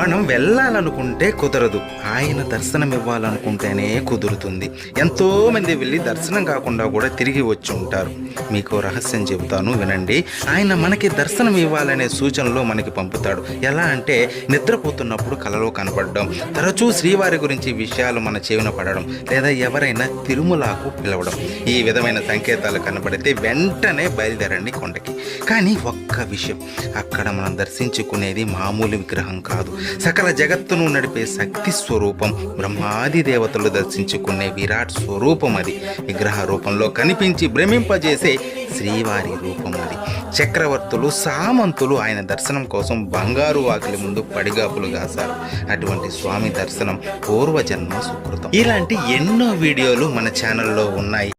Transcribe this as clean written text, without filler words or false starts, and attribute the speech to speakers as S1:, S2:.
S1: మనం వెళ్ళాలనుకుంటే కుదరదు, ఆయన దర్శనం ఇవ్వాలనుకుంటేనే కుదురుతుంది. ఎంతోమంది వెళ్ళి దర్శనం కాకుండా కూడా తిరిగి వచ్చి ఉంటారు. మీకు రహస్యం చెబుతాను, వినండి. ఆయన మనకి దర్శనం ఇవ్వాలనే సూచనలు మనకి పంపుతాడు. ఎలా అంటే నిద్రపోతున్నప్పుడు కలలో కనపడడం, తరచూ శ్రీవారి గురించి విషయాలు మన చెవిన పడడం, లేదా ఎవరైనా తిరుమలకు పిలవడం. ఈ విధమైన సంకేతాలు కనబడితే వెంటనే బయలుదేరండి కొండకి. కానీ ఒక్క విషయం, అక్కడ మనం దర్శించుకునేది మామూలు విగ్రహం కాదు, సకల జగత్తును నడిపే శక్తి స్వరూపం, బ్రహ్మాది దేవతలు దర్శించుకునే విరాట్ స్వరూపం అది. విగ్రహ రూపంలో కనిపించి భ్రమింపజేసే శ్రీవారి రూపం అది. చక్రవర్తులు, సామంతులు ఆయన దర్శనం కోసం బంగారు వాకిలి ముందు పడిగాపులు కాశారు. అటువంటి స్వామి దర్శనం పూర్వజన్మ సుకృతం. ఇలాంటి ఎన్నో వీడియోలు మన ఛానల్లో ఉన్నాయి.